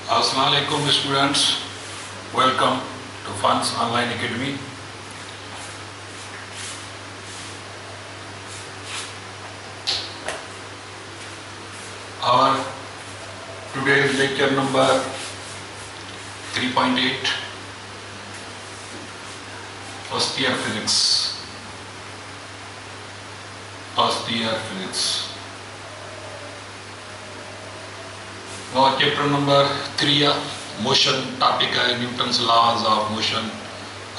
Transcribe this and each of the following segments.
Assalamu alaikum students, welcome to Funds Online Academy. Our today's lecture number 3.8, first year physics. और chapter number 3 आहे motion topic है Newton's laws of motion.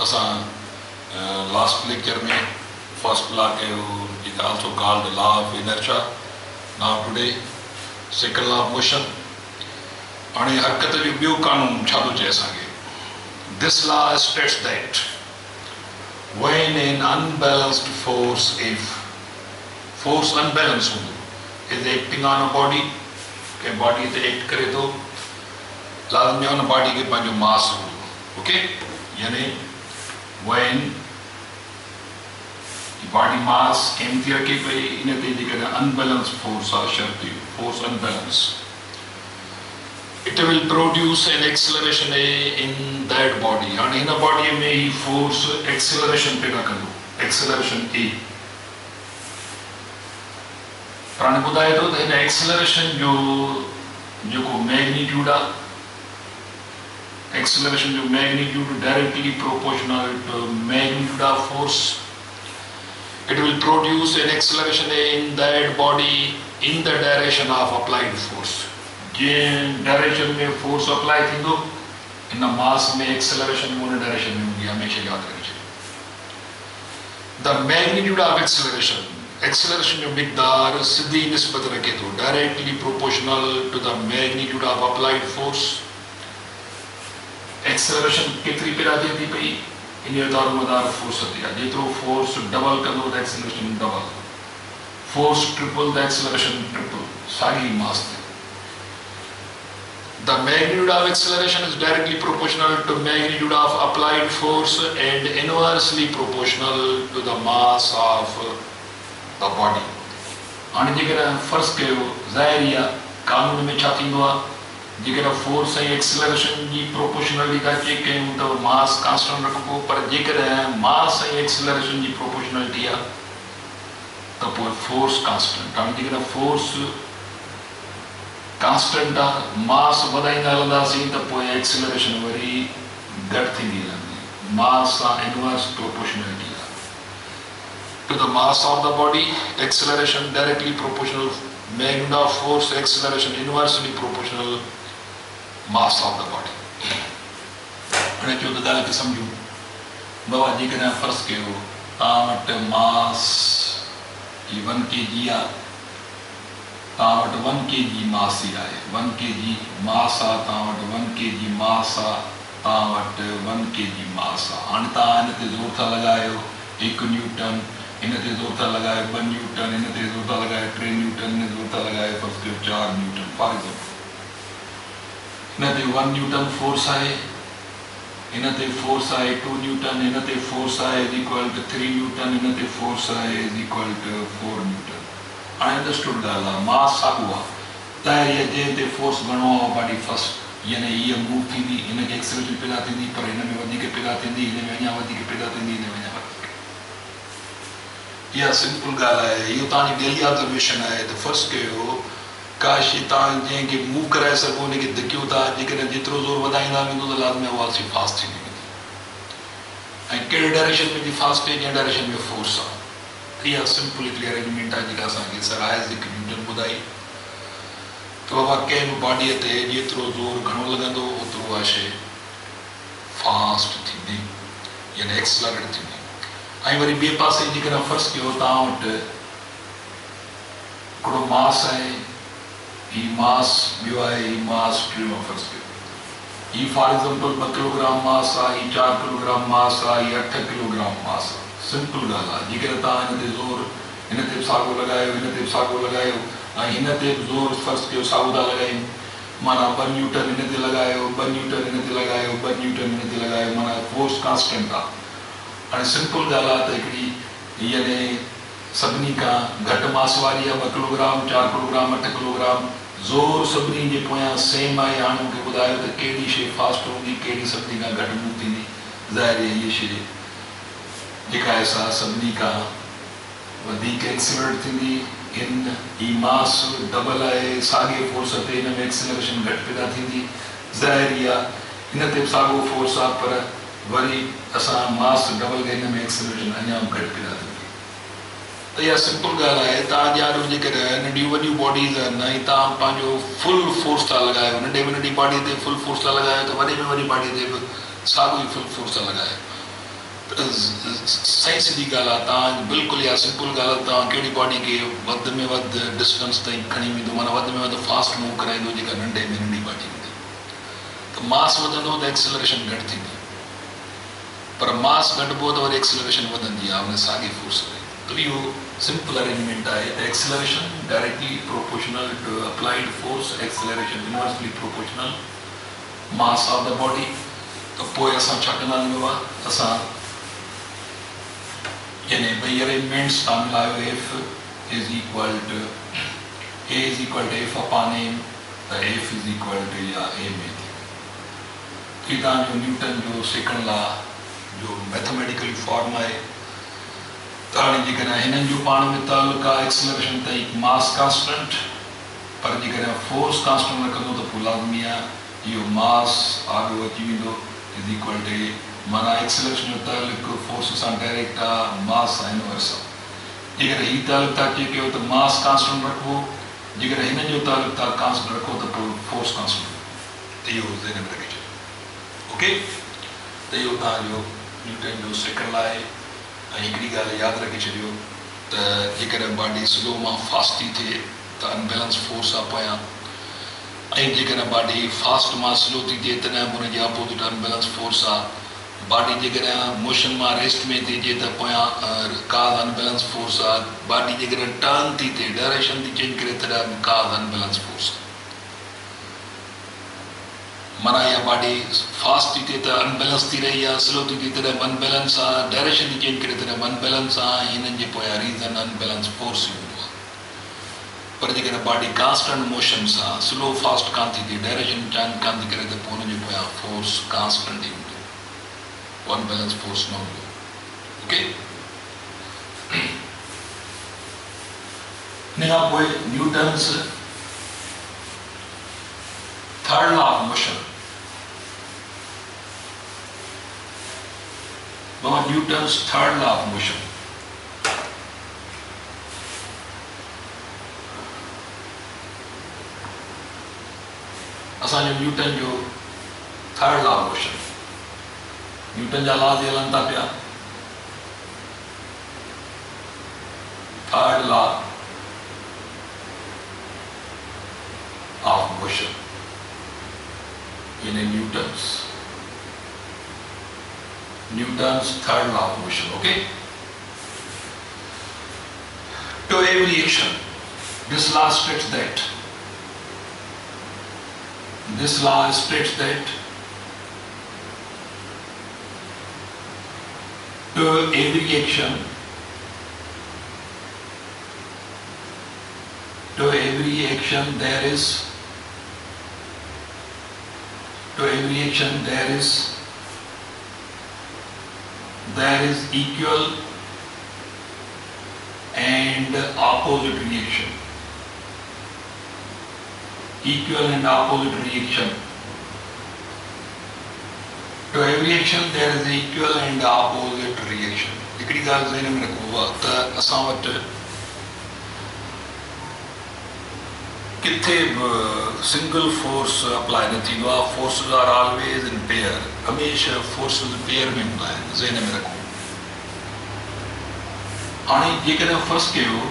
असां last lecture में first law कयो also called law of inertia. Now today second law of motion. हाणे हरकत जो ॿियो कानून छा थो चए असांखे, this law states that when an unbalanced force if force unbalance हूंदो is acting on a body के बॉडी ते एक्ट करे तो लाज़मी उन बॉडी के पंहिंजो मास हूंदो। ओके, यानी व्हेन बॉडी मास केम थी रखे पई इन ते जेकॾहिं अनबैलेंस फोर्स आहे शर्त force unbalance, it will produce an acceleration in that body. हाणे हिन बॉडी में ही फोर्स एक्सेलरेशन पैदा कंदो, एक्सेलरेशन ए। हाणे ॿुधाए थो त हिन एक्सेलरेशन जो जेको मैग्नीट्यूड आहे, एक्सेलरेशन जो magnitude directly proportional to magnitude of force. It will produce an acceleration in that body in the direction of applied force. जंहिं डायरेक्शन में फोर्स अप्लाई थींदो इन मास में एक्सेलरेशन उन डायरेक्शन में हूंदी, हमेशह यादि रखिजे। The magnitude of acceleration, acceleration जो मिक़दार सिधी निस्बत रखे थो directly proportional to the magnitude of applied force. Acceleration केतिरी पैदा थिए थी पई इन जो दारोमदार फोर्स ते आहे। जेतिरो फोर्स डबल कंदो त एक्सेलरेशन डबल, फोर्स ट्रिपल त एक्सेलरेशन ट्रिपल, साॻी मास ते। The magnitude of acceleration is directly proportional to magnitude of applied force and inversely proportional to the mass of the body। हाणे जेकॾहिं फर्ज़ कयो ज़ाहिर आहे कानून में छा थींदो आहे, जेकॾहिं फोर्स ऐं एक्सेलरेशन जी प्रोपोर्शनलिटी था चेक कयूं त मास कांस्टेंट रखिबो, पर जेकॾहिं मास ऐं एक्सेलरेशन जी प्रोपोर्शनलिटी आहे त पोइ फोर्स कांस्टेंट। हाणे जेकॾहिं फोर्स कांस्टेंट आहे, मास वधाईंदा हलंदासीं त पोइ एक्सेलरेशन वरी घटि थींदी रहंदी। मास सां inverse proportionality to the mass of the body, acceleration directly proportional magnitude of force, acceleration inversely proportional mass of the body। हाणे जो त ॻाल्हि खे सम्झूं बाबा, जेकॾहिं फर्ज़ कयो तव्हां वटि मास 1 kg आहे, तव्हां वटि 1 kg मास ई आहे, 1 kg मास आहे, तव्हां वटि 1 kg मास आहे, तव्हां वटि 1 kg मास आहे। हाणे तव्हां हिन ते ज़ोर था लॻायो 1 न्यूटन, इन ते ज़ोर था लॻायो 2 न्यूटन, इन ते ज़ोर था लॻायो 3 न्यूटन, इन ज़ोर था लॻायो फर्ज़ कयो 4 न्यूटन। फॉर एग्जाम्पल इन ते 1 न्यूटन फोर्स आहे, इन ते फोर्स आहे 2 न्यूटन, इन ते फोर्स आहे इज इक्वल टू 3 न्यूटन, इन ते फोर्स आहे इज इक्वल टू 4 न्यूटन। हाणे अंडरस्टूड ॻाल्हि आहे, मास साॻियो आहे त इहा जंहिं ते फोर्स घणो आहे बॉडी फर्स्ट, यानी हीअ मूव थींदी, हिनखे एक्सेलरेशन पैदा थींदी, पर हिन में वधीक पैदा थींदी, हिन में अञा वधीक पैदा थींदी, हिन में अञा वधीक। इहा सिंपल ॻाल्हि आहे, इहो तव्हांजी डेली ऑब्जर्वेशन आहे। त फर्ज़ कयो का शइ तव्हां जंहिंखे मूव कराए सघो हुनखे धिकियो था, जेकॾहिं जेतिरो ज़ोर वधाईंदा वेंदो त लाज़मी उहा सी फास्ट थींदी वेंदी, ऐं कहिड़े डायरेक्शन में जी फास्ट आहे, जंहिं डायरेक्शन में फोर्स आहे। इहा सिंपल हिकिड़ी अरेंजमेंट आहे जेका असांखे सर आइज़ैक न्यूटन ॿुधाई त बाबा कंहिं बि बॉडीअ ते जेतिरो ज़ोर घणो लॻंदो ओतिरो उहा शइ फास्ट थींदी, यानी एक्सेलरेट थींदी। ऐं वरी ॿिए पासे जेकॾहिं फर्ज़ कयो तव्हां वटि हिकिड़ो मास आहे, हीउ मास ॿियो आहे, हीउ मास टियों फर्ज़ कयो, हीउ फॉर एग्जाम्पल 2 किलोग्राम मास आहे, हीउ 4 किलोग्राम मास आहे, हीउ 8 किलोग्राम मास आहे। सिंपल ॻाल्हि आहे, जेकॾहिं तव्हां हिन ते ज़ोर हिन ते बि साॻियो लॻायो, हिन ते बि साॻियो लॻायो, ऐं हिन ते बि ज़ोर फर्ज़ कयो साॻियो था लॻायूं, माना 2 न्यूटन हिन ते लॻायो, 2 न्यूटन हिन ते लॻायो, 2 न्यूटन हिन ते लॻायो, माना फोर्स कांस्टेंट आहे। हाणे सिंपल ॻाल्हि आहे त हिकिड़ी यानी सभिनी खां घटि मास वारी आहे 2 किलोग्राम, 4 किलोग्राम, 8 किलोग्राम, ज़ोर सभिनी जे पोयां सेम आहे। हाणे मूंखे ॿुधायो त कहिड़ी शइ फास्ट हूंदी, कहिड़ी सभिनी खां घटि मूव थींदी। ज़ाहिर आहे इहा शइ जेका आहे सा सभिनी खां वधीक एक्सीलरेट थींदी। इन ही मास डबल आहे, साॻे फोर्स ते हिन में एक्सीलरेशन घटि पैदा थींदी। ज़ाहिर ई आहे हिन ते साॻियो फोर्स आहे, पर वरी असां मास डबल कई हिन में एक्सीलरेशन अञा घटि पैदा थींदी। त इहा सिंपल ॻाल्हि आहे। तव्हां ॼाणो जेकॾहिं नंढियूं वॾियूं बॉडीज़ आहिनि ऐं तव्हां पंहिंजो फुल फोर्स था लॻायो, नंढे में नंढी बॉडी ते फुल फोर्स था लॻायो त वॾे में वॾी बॉडी ते बि साॻियो ई फुल फोर्स था लॻायो। सही सिधी ॻाल्हि आहे। तव्हां बिल्कुलु इहा सिंपल ॻाल्हि आहे। तव्हां कहिड़ी बॉडी खे वधि में वधि डिस्टेंस ताईं खणी वेंदो, माना वधि में वधि फास्ट मूव कराईंदो जेका नंढे में नंढी बॉडी हूंदी। त मास वधंदो त एक्सीलरेशन घटि थींदी, पर मास घटिबो त वरी एक्सीलरेशन वधंदी आहे उन साॻे फोर्स में। तो इहो सिंपल अरेंजमेंट आहे। त acceleration directly proportional to applied force, acceleration inversely proportional mass of the body. त पोइ असां छा कंदा आहियूं, असां यानी ॿई अरेंजमेंट्स तव्हां मिलायो। F is equal to A is equal to F upon M, त एफ इज़ इक्वल टू या एम ए थी। तव्हांजो न्यूटन जो सेकंड लॉ जो मैथमेटिकल फॉर्म आहे। त हाणे जेकॾहिं हिननि जो पाण में तालुक आहे एक्सीलरेशन ताईं मास कांस्टेंट, पर जेकॾहिं फोर्स कांस्टेंट रखंदो त पोइ लाज़मी आहे इहो मास आॻो अची वेंदो इज़ इक्वल टू ए। माना एक्सीलरेशन जो तालुक फोर्स सां डायरेक्ट आहे, मास सां इनवर्स आहे। जेकॾहिं हीउ तालुक तव्हां चेक कयो त मास कांस्टेंट रखो, जेकॾहिं हिननि जो तालुक तव्हां कांस्टेंट रखो त पोइ फोर्स कांस्टेंट। त इहो ज़हन में रखी छॾियो। ओके, त इहो तव्हांजो न्यूटन जो सेकंड लॉ आहे। ऐं हिकिड़ी ॻाल्हि यादि रखी छॾियो त जेकॾहिं बॉडी स्लो मां फास्ट थी थिए त अनबैलेंस फोर्स आहे पोयां, ऐं जेकॾहिं बॉडी फास्ट मां स्लो थी थिए तॾहिं बि हुनजे अपोज़िट अनबैलेंस फोर्स आहे। बॉडी जेकॾहिं मोशन मां रेस्ट में थी अचे त पोयां काज़ अनबैलेंस फोर्स आहे। बॉडी जेकॾहिं टर्न थी थिए, डायरेक्शन थी चेंज करे तॾहिं बि काज़ अनबैलेंस फोर्स आहे। माना इहा बॉडी फास्ट थी थिए त अनबैलेंस थी रही आहे, स्लो थी थिए तॾहिं अनबैलेंस आहे, डायरेक्शन थी चेंज करे तॾहिं अनबैलेंस आहे। हिननि जे पोयां रीज़न अनबैलेंस फोर्स ई हूंदो आहे। पर जेकॾहिं बॉडी कांस्टेंट मोशन सां स्लो फास्ट कान थी थिए, डायरेक्शन चेंज कान थी करे त पोइ हुनजे पोयां फोर्स कांस्टेंट ई हूंदो, अनबैलेंस फोर्स न हूंदो। ओके, हिन खां पोइ Newton's third law of motion. Newton's third law of motion. असांजो न्यूटन जो third law of motion, Newton जा लॉ हलनि था पिया। थर्ड लॉ ऑफ मोशन यानी Newton's third law of motion. Okay, to every action, this law states that to every action there is equal and opposite reaction. Equal and opposite reaction. To every action there is equal and opposite reaction. हिकिड़ी ॻाल्हि ज़हन में रखो त असां वटि किथे बि सिंगल फोर्स अप्लाई न थींदो आहे। Forces are always in pair, हमेशह फोर्सिस पेयर में हूंदा आहिनि, ज़हन में रखो। हाणे जेकॾहिं फर्स्ट कयो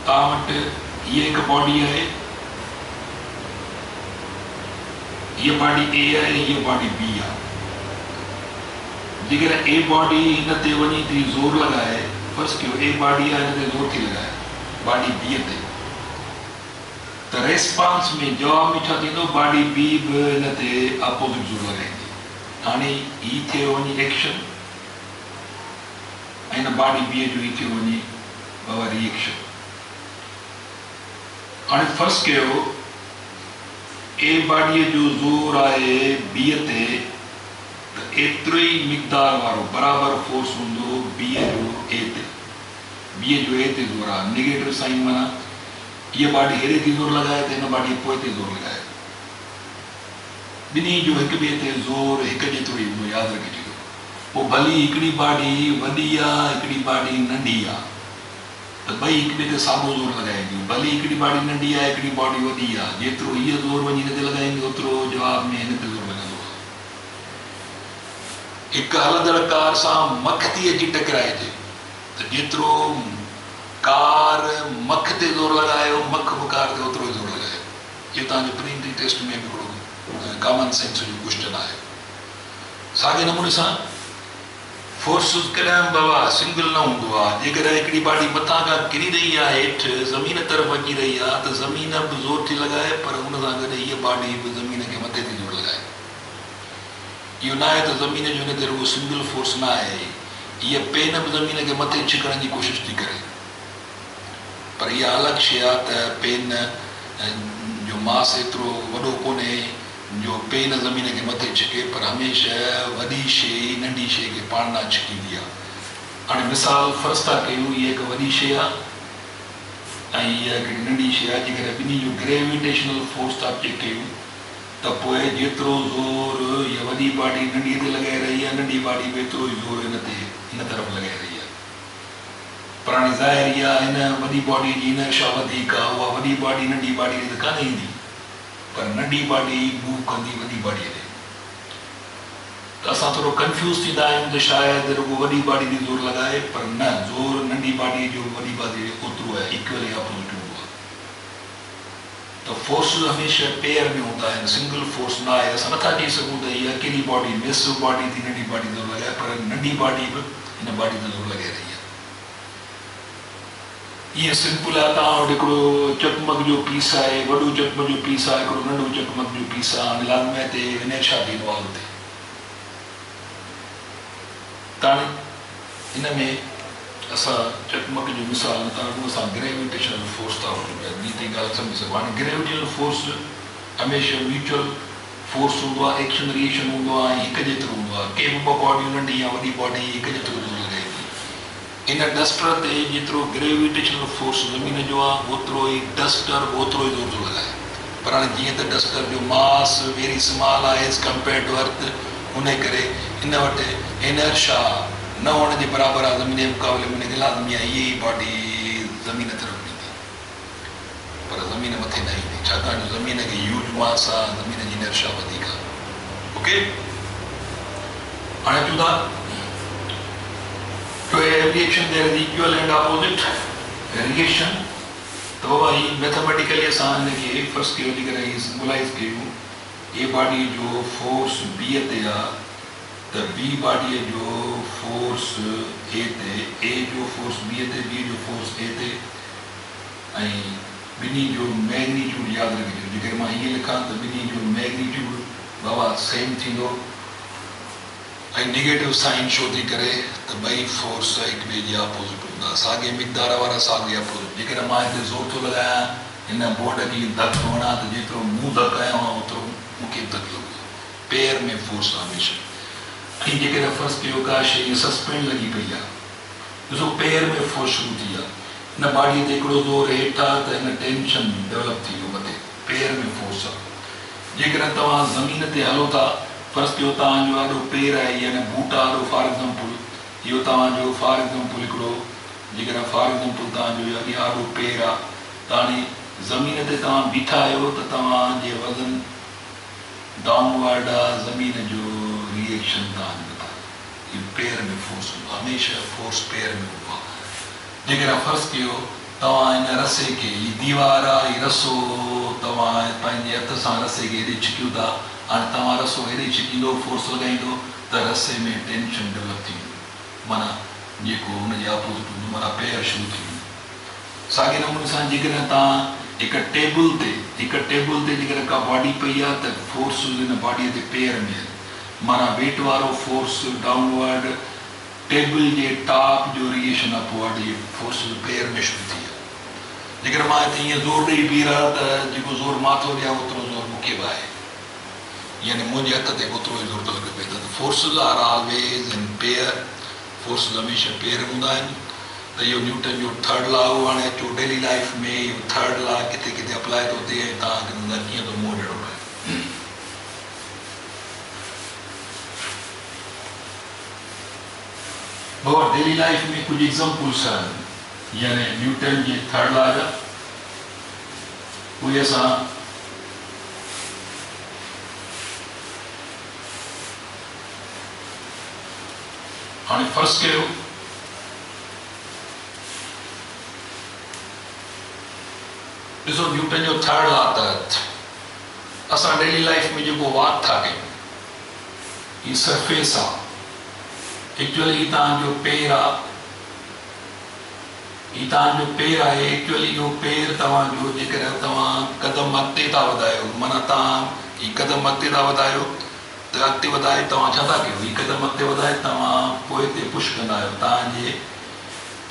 तव्हां वटि हीअ हिकु बॉडी आहे, हीअ बॉडी ए आहे, हीअ बॉडी बी आहे। जेकॾहिं ए बॉडी हिन ते वञी थी ज़ोर लॻाए, फर्स्ट कयो ए बॉडी आहे हिन ते ज़ोर थी लॻाए बॉडी बी ते, त रेस्पॉन्स में जवाब में छा थींदो, बॉडी बी बि हिन ते अपोज़िट ज़ोर लॻाईंदी। हाणे ही थियो वञी एक्शन ऐं हिन बॉडी बी जो ही थियो वञी रिएक्शन। हाणे फर्स्ट कयो ए बॉडी जो ज़ोर आहे बी ते त एतिरो ई मिक़दार वारो बराबर फोर्स हूंदो बी जो ए ते ज़ोर आहे नेगेटिव साइन माना ये बॉडी हेॾे थी ज़ोर लॻाए त हिन बॉडी पोइ ते ज़ोर लॻाए ॿिन्ही जो हिक ॿिए ते ज़ोर हिक जेतिरो ई हूंदो यादि रखिजो पोइ भली हिकिड़ी बॉडी वॾी आहे हिकिड़ी बॉडी नंढी आहे त ॿई हिक ॿिए ते साॻियो ज़ोर लॻाईंदियूं भली हिकिड़ी बॉडी नंढी आहे हिकिड़ी बॉडी वॾी आहे जेतिरो हीअ ज़ोर वञी हिन ते लॻाईंदी ओतिरो जवाब में हिन ते ज़ोर लॻंदो आहे हिकु हलंदड़ कार सां मख थी अची टकराइजे त जेतिरो कार मख ते ज़ोर लॻायो मख बि कार ते ओतिरो ई ज़ोर लॻायो इहो तव्हांजो प्रीलिमिनरी टेस्ट में हिकिड़ो कॉमन सेंस जो क्वेश्चन आहे साॻे नमूने सां फोर्स कॾहिं बाबा सिंगल न हूंदो आहे जेकॾहिं हिकिड़ी बॉडी मथां खां किरी रही आहे हेठि ज़मीन तरफ़ अची रही आहे त ज़मीन बि ज़ोर थी लॻाए पर हुन सां गॾु हीअ बॉडी बि ज़मीन खे मथे थी ज़ोर लॻाए इहो न आहे त ज़मीन जो हिन ते रुॻो सिंगल फोर्स न आहे हीअ पेन बि ज़मीन खे मथे छिकण जी कोशिशि थी करे पर इहा अलॻि शइ आहे त पेन जो मास एतिरो वॾो कोन्हे जो पेन ज़मीन खे मथे छिके पर हमेशह वॾी शइ नंढी शइ खे पाण न छिकींदी आहे हाणे मिसाल फ़र्ज़ु था कयूं हीअ हिकु वॾी शइ आहे ऐं हीअ हिकिड़ी नंढी शइ आहे जेकॾहिं ॿिन्ही जो ग्रेविटेशनल फोर्स था चेक कयूं त पोइ जेतिरो ज़ोर हीअ वॾी बॉडी नंढी ते लॻाए रही आहे नंढी बॉडी बि एतिरो ई ज़ोर हिन तरफ़ लॻाए रही आहे पर हाणे ज़ाहिर इहा हिन वॾी बॉडी जी इनर्शा वधीक आहे उहा वॾी बॉडी नंढी बॉडी ते कान ईंदी पर नंढी बॉडी मूव कंदी वॾी बॉडीअ ते त असां थोरो कंफ्यूज़ थींदा आहियूं त शायदि रुॻो वॾी बॉडी ते ज़ोर लॻाए पर न ज़ोर नंढी बॉडी जो वॾी बॉडी ओतिरो आहे इक्वल या अपोज़िट हूंदो आहे त फोर्स हमेशह पेयर में हूंदा आहिनि सिंगल फोर्स न आहे असां नथा चई सघूं त हीअ अकेली बॉडी मैसिव बॉडी थी नंढी बॉडी ज़ोर लॻाए पर नंढी बॉडी बि हिन बॉडी ते ज़ोर लॻाए रही आहे ईअं सिंपल आहे तव्हां वटि हिकिड़ो चकमक जो पीस आहे वॾो चकमक जो पीस आहे हिकिड़ो नंढो चकमक जो पीस आहे हाणे लाज़मी ते इनर्शा थींदो आहे हुते त हाणे हिन में असां चकमक जो मिसाल नथा वठूं असां ग्रेविटेशनल फोर्स था वठूं पिया ॿी ताईं ॻाल्हि सम्झी सघूं हाणे ग्रेविटेशनल फोर्स हमेशह म्यूचुअल फोर्स हूंदो आहे एक्शन रिएक्शन हूंदो आहे ऐं हिकु जेतिरो हूंदो आहे के बि ॿ बॉडियूं नंढी या वॾी बॉडी हिकु जेतिरो ज़ोर लॻाए इन डस्टर ते जेतिरो ग्रेविटेशनल फोर्स ज़मीन जो आहे ओतिरो ई डस्टर ओतिरो ई ज़ोर थो लॻाए पर हाणे जीअं त डस्टर जो मास वेरी स्मॉल आहे एज़ कंपेयर टू अर्थ उन करे हिन वटि इनर्शा न हुअण जे बराबरि आहे ज़मीन जे मुक़ाबले में हिनखे लाज़मी आहे इहा ई बॉडी ज़मीन तरफ़ ईंदी पर ज़मीन मथे न ईंदी छाकाणि जो ज़मीन खे ह्यूज मास आहे ज़मीन जी इनर्शा वधीक आहे ओके हाणे चऊं था So a reaction there is equal and opposite reaction. तो बाबा ये मैथमेटिकली आसान है कि फर्स्ट की वजह करे ये सिंबलाइज कयूं ए बॉडी जो फोर्स बी ते आ तो बी बॉडी जो फोर्स ए जो फोर्स बी ते बी जो फोर्स ए ते ऐं ॿिन्ही जो मैग्नीट्यूड यादि रखिजो जेकर मां हीअं लिखां त ॿिन्ही जो मैग्नीट्यूड बाबा सेम थींदो ऐं नेगेटिव साइन शो थी करे त ॿई फोर्स हिक ॿिए जे अपोज़िट हूंदा साॻे मिक़दार वारा साॻे अपोज़िट जेकॾहिं मां हिते ज़ोर थो लॻायां हिन बोर्ड खे धक वणां त जेतिरो मूं धक आयो आहे ओतिरो मूंखे धक लॻंदो पेयर में फोर्स हमेशह ऐं जेकॾहिं फ़र्ज़ु कयो का शइ सस्पेंड लॻी पई आहे ॾिसो पेयर में फोर्स शुरू थी आहे हिन बॉडीअ ते हिकिड़ो ज़ोर हेठि आहे त हिन टेंशन डेवलप थी वियो मथे पेयर में फोर्स आहे जेकॾहिं तव्हां ज़मीन ते हलो था फर्स्ट कयो तव्हांजो आॾो पेर आहे यानी बूटा आॾो फॉर एग्ज़ाम्पल इहो तव्हांजो फॉर एग्ज़ाम्पल हिकिड़ो जेकॾहिं फॉर एग्ज़ाम्पल तव्हांजो यानी आॾो पेर आहे त हाणे ज़मीन ते तव्हां बीठा आहियो त तव्हांजे वज़न डाउनवर्ड आहे ज़मीन जो रिएक्शन तव्हांजे मथां इहो पेर में फोर्स हूंदो आहे हमेशह फोर्स पेर में हूंदो आहे जेकॾहिं फर्स्ट कयो तव्हां हिन रसे खे हीअ दीवार आहे हीअ रसो तव्हां पंहिंजे हथ सां रसे खे हेॾे छिकियो था हाणे तव्हां रसो हेॾे छिकींदो फोर्स लॻाईंदो त रसे में टेंशन डेवलप थींदो माना जेको हुनजे अपोज़िट हूंदो माना पेयर शुरू थी वेंदो साॻे नमूने सां जेकॾहिं तव्हां हिकु टेबल ते जेकॾहिं का बॉडी पई आहे त फोर्स हिन बॉडीअ ते पेयर में माना वेट वारो फोर्स डाउनवर्ड टेबल जे टॉप जो रिएक्शन अपवर्ड ये फोर्स पेयर में शुरू थी आहे जेकॾहिं मां हिते ईअं ज़ोर ॾेई बीह रहा त जेको ज़ोर मां थो ॾियां ओतिरो ज़ोर मूंखे बि आहे, यानी मुंहिंजे हथ ते ओतिरो ई ज़ोर थो लॻे पियो त forces are always in pair, forces हमेशह पेयर हूंदा आहिनि। त इहो न्यूटन जो थर्ड लॉ हो। हाणे अचो डेली लाइफ में इहो थर्ड लॉ किथे किथे अप्लाई थो थिए ऐं तव्हांखे कीअं थो मुंहुं ॾियणो पए। और डेली लाइफ में कुछ एग्जाम्पल्स आहिनि यानी न्यूटन जे थर्ड लॉ जा, उहे असां हाणे फर्ज़ कयो ॾिसो न्यूटन जो थर्ड लॉ तहत असां डेली लाइफ में जेको वॉक था कयूं, ही सरफेस आहे, एक्चुअली तव्हांजो पेर आहे, ही तव्हांजो पेर आहे। एक्चुअली इहो पेर तव्हांजो जेकॾहिं तव्हां कदम अॻिते था वधायो, माना तव्हां ही कदम अॻिते था वधायो त अॻिते वधाए तव्हां छा था कयो, ही कदम अॻिते वधाए तव्हां पोइ ते पुश कंदा आहियो। तव्हांजे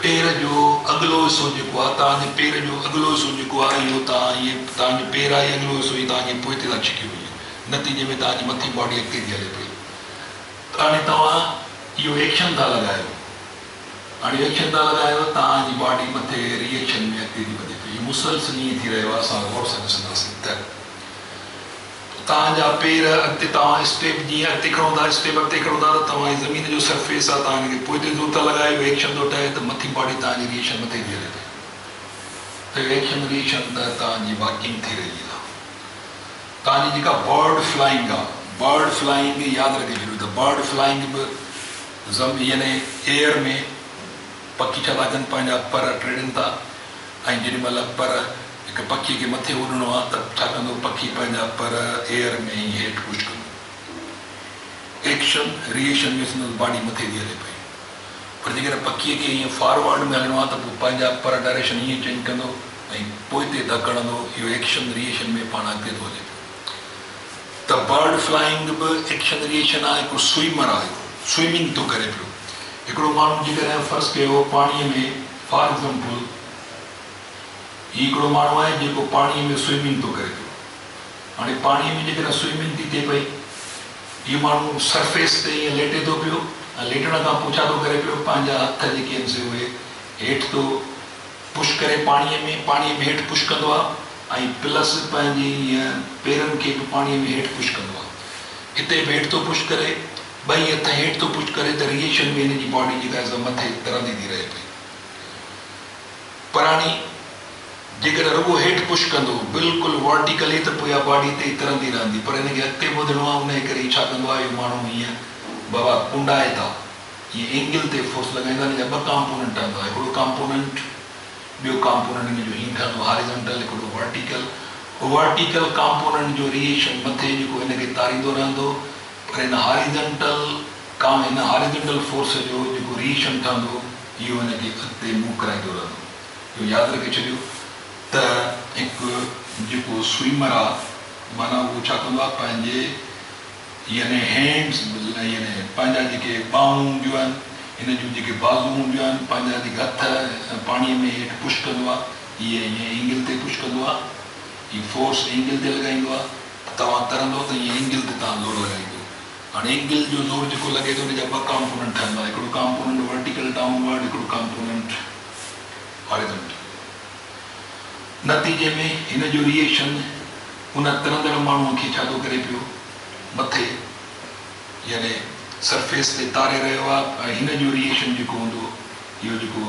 पेर जो अॻिलो हिसो जेको आहे, तव्हांजे पेर जो अॻिलो हिसो जेको आहे, इहो तव्हां ईअं तव्हांजो पेर आहे अॻिलो हिसो ई तव्हांजे पोइ ते था छिकी वञे, नतीजे में तव्हांजी मथी बॉडी अॻिते थी हले पई। हाणे तव्हां इहो एक्शन था लॻायो, हाणे एक्शन था लॻायो, तव्हांजी बॉडी मथे रिएक्शन में अॻिते थी वधे पई। मुसलसल ईअं थी रहियो आहे, असां गौर सां ॾिसंदासीं त तव्हांजा पेर अॻिते तव्हां स्टेप जीअं अॻिते खणो था, स्टेप अॻिते खणो था त तव्हांजी ज़मीन जो सरफेस आहे, तव्हां हिनखे पोइ ते ज़ोर था लॻायो, एक्शन थो ठहे त मथी बॉडी तव्हांजी रिएक्शन मथे थी हले पई। त एक्शन रिएक्शन त तव्हांजी वॉकिंग थी रही आहे। तव्हांजी जेका बर्ड फ्लाइंग आहे, बर्ड फ्लाइंग यादि रखे छॾियो त बर्ड फ्लाइंग बि यानी एयर में पखी छा था कनि, पंहिंजा पर टेड़नि था ऐं जेॾी महिल पर हिकु पखीअ खे मथे उॾणो आहे त छा कंदो, पखी पंहिंजा पर एयर में ई हेठि पुश कंदो, एक्शन रिएक्शन में संदसि बॉडी मथे थी हले पई। पर जेकॾहिं पखीअ खे ईअं फॉरवर्ड में हलिणो आहे त पोइ पंहिंजा पर डायरेक्शन ईअं चेंज कंदो ऐं पोइ ते धकड़ंदो, इहो एक्शन रिएक्शन में पाण अॻिते थो हले पियो। त बर्ड फ्लाइंग बि एक्शन रिएक्शन आहे, हिकु स्विमर आहे, स्विमिंग थो करे पियो। हिकिड़ो माण्हू जेकॾहिं फर्ज़ कयो पाणीअ में, फॉर एग्ज़ाम्पल ही हिकिड़ो माण्हू आहे जेको पाणीअ में स्विमिंग थो करे पियो। हाणे पाणीअ में जेकॾहिं स्विमिंग थी थिए पई, हीउ माण्हू सरफेस ते ईअं लेटे थो पियो ऐं लेटण खां पोइ छा थो करे पियो, पंहिंजा हथ जेके आहिनि से उहे हेठि थो पुश करे पाणीअ में हेठि पुश कंदो आहे ऐं प्लस पंहिंजी ईअं पेरनि खे बि पाणीअ में हेठि पुश कंदो आहे। हिते बि हेठि थो पुश करे, ॿई हथ हेठि थो पुश करे त रिएक्शन में हिनजी बॉडी जेका आहे मथे तरंदी थी रहे पई। पर हाणे जेकॾहिं रुॻो हेठि पुश कंदो बिल्कुलु वर्टिकली त पोइ इहा बॉडी हिते ई तरंदी रहंदी, पर हिनखे अॻिते वधणो आहे, उन करे छा कंदो आहे, इहो माण्हू हीअं बाबा कुंडाए था, हीअं एंगल ते फोर्स लॻाईंदा। हिन जा ॿ कॉम्पोनेंट ठहंदो आहे, हिकिड़ो कॉम्पोनेंट, ॿियो कॉम्पोनेंट हिन जो हीअं ठहंदो हॉरिज़ॉन्टल, हिकिड़ो वर्टिकल। वर्टिकल कॉम्पोनेंट जो रिएक्शन मथे जेको हिनखे तारींदो रहंदो, पर हिन हॉरिज़ॉन्टल फोर्स जो जेको रिएक्शन ठहंदो इहो हिनखे अॻिते मूव कराईंदो रहंदो। इहो यादि रखे छॾियो त हिकु जेको स्विमर आहे माना उहो छा कंदो आहे, पंहिंजे यानी हैंड्स यानी पंहिंजा जेके ॿाहूं हूंदियूं आहिनि, हिन जूं जेके बाज़ू हूंदियूं आहिनि, पंहिंजा जेके हथ पाणीअ में हेठि पुश कंदो आहे, हीअं एंगल ते पुश कंदो आहे, हीअ फोर्स एंगल ते लॻाईंदो आहे। तव्हां तरंदो त हीअं एंगल ते तव्हां ज़ोर लॻाईंदो। हाणे एंगल जो ज़ोर जेको लॻे थो, हुन जा ॿ कॉम्पोनेंट ठहंदा, हिकिड़ो कॉम्पोनेंट वर्टिकल डाउनवर्ड, हिकिड़ो कॉम्पोनेंट हॉरिज़ॉन्टल। नतीजे में हिन जो रिएक्शन उन तरंदड़ माण्हूअ खे छा थो करे पियो, मथे यानी सरफेस ते तारे रहियो आहे, ऐं हिन जो रिएक्शन जेको हूंदो इहो जेको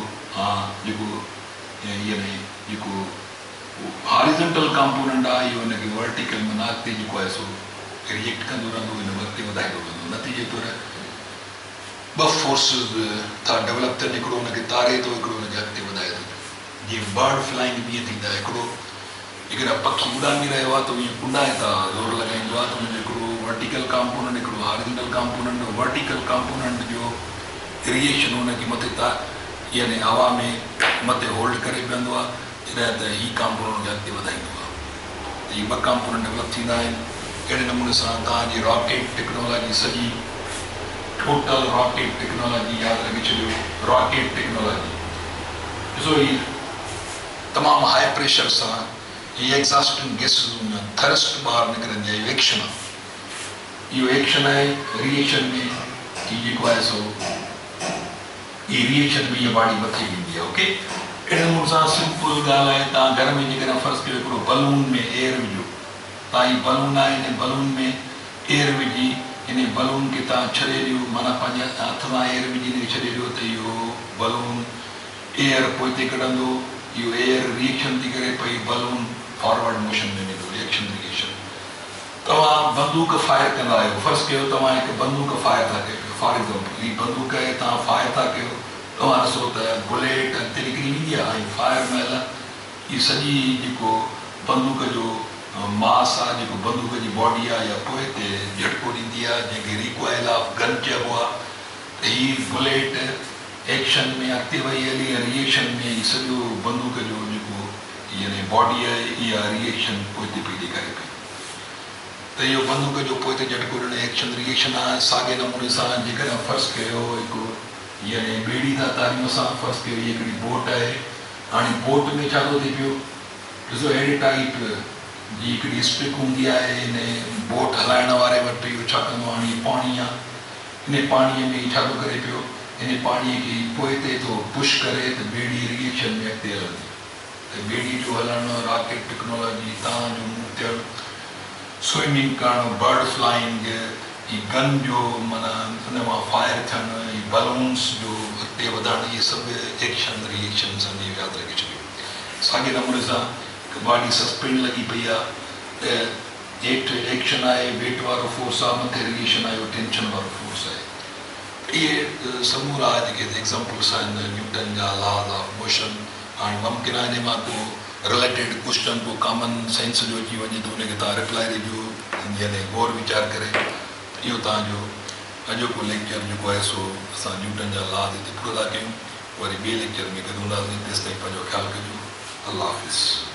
हॉरिज़ॉन्टल कॉम्पोनेंट आहे, इहो हिनखे वर्टिकल माना अॻिते जेको आहे सो रिएक्ट कंदो रहंदो, हिन अॻिते वधाईंदो रहंदो। नतीजे तौर ॿ फोर्सिस था डेवलप थियनि, हिकिड़ो हुनखे तारे थो, हिकिड़ो हुनखे अॻिते वधाए थो। जीअं बर्ड फ्लाइंग बि ईअं थींदा, हिकिड़ा पखी उॾामी रहियो आहे त ईअं कुंडाए था ज़ोर लॻाईंदो आहे, त हुनजो हिकिड़ो वर्टिकल कॉम्पोनेंट, हिकिड़ो हॉरिज़ॉन्टल कॉम्पोनेंट। वर्टिकल कॉम्पोनेंट जो रिएक्शन हुनखे मथे यानी हवा में मथे होल्ड करे बीहंदो आहे, जॾहिं त हीअ कॉम्पोनेंट खे अॻिते वधाईंदो आहे। त हीअ ॿ कॉम्पोनेंट डेवलप थींदा आहिनि। अहिड़े नमूने सां तव्हांजी रॉकेट टेक्नोलॉजी सॼी टोटल रॉकेट टेक्नोलॉजी यादि रखे छॾियो। रॉकेट टेक्नोलॉजी ॾिसो, ही तमाम हाई प्रेशर से ये एग्जॉस्टिंग गैसेस में थर्स्ट बाहर निकलन जाए एक्शन यो एक्शन है रिएक्शन में ये को है सो ये रिएक्शन में ये बॉडी मथे वेंदी है ओके इन मुसा सिंपल गाल है ता घर में निकरा फर्स्ट के पूरा बलून में एयर विजो ता ये बलून है इन बलून में एयर विजी इन बलून के ता छड़े दियो माना पांजा हाथ में एयर विजी ने छड़े दियो तो यो बलून एयर पोइते कढंदो यो एयर रिएक्शन थी करे पई बलून फॉरवर्ड मोशन में वेंदो रिएक्शन रिएक्शन तवा बंदूक फायर कंदा आयो फर्स्ट के तवा एक बंदूक फायर था के फॉर एग्जांपल ये बंदूक है ता फायर था के तवा सो त बुलेट तरीके नहीं दिया आई फायर में ये सजी जिको बंदूक जो मास आ जो बंदूक की बॉडी आ या पोइते झटको दी आ जे रिकॉइल ऑफ गन चबो ही बुलेट एक्शन में अॻिते वही हली रिएक्शन में ये सॼो बंदूक जो जेको यानी बॉडी है या रिएक्शन पोइते पई ॾेखारे पई तो ये बंदूक जो पोइते झटको ॾियण एक्शन रिएक्शन आहे साॻे नमूने सां जेकॾहिं फर्स्ट कयो हिकु यानी ॿेड़ी था तारियूं सां फर्स्ट कयो ये हिकिड़ी बोट आहे हाणे बोट में छा थो थिए पियो ॾिसो अहिड़े टाइप जी हिकिड़ी स्टिक हूंदी आहे इन बोट हलाइण वारे वटि इहो छा कंदो हाणे पाणी आहे इन पाणीअ में छा थो करे पियो इन पानी की पोइते तो पुश करे तो बेड़ी रिएक्शन में अॻिते हलंदी तो बेड़ी जो हलण रॉकेट टेक्नोलॉजी तव्हां जो मुंहुं स्विमिंग करणु बर्ड फ्लाइंग गन जो माना उन मां फायर थियणु बलून्स जो अॻिते वधणु इहे सभु एक्शन रिएक्शन सां यादि रखे छॾियो साॻे नमूने सां बॉडी सस्पेंड लगी पई आहे हेठि एक्शन आहे वेट वारो फोर्स आहे मथे रिएक्शन आहे टेंशन वारो फोर्स आहे ये समूरा जेके एग्जांपल्स आहिनि न्यूटन जा लॉज ऑफ मोशन हाणे मुमकिन आहे इन मां को रिलेटेड क्वेश्चन को कॉमन सेंस जो अची वञे तो उनखे तव्हां रिप्लाई ॾिजो यानी गौर वीचार करे इहो तव्हांजो अॼोको लेक्चर जेको आहे सो असां न्यूटन जा लॉज हिते पूरो था कयूं वरी ॿिए लेक्चर में गॾु हूंदासीं तेसिताईं पंहिंजो ख़्यालु कजो अल्लाह हाफ़िज़।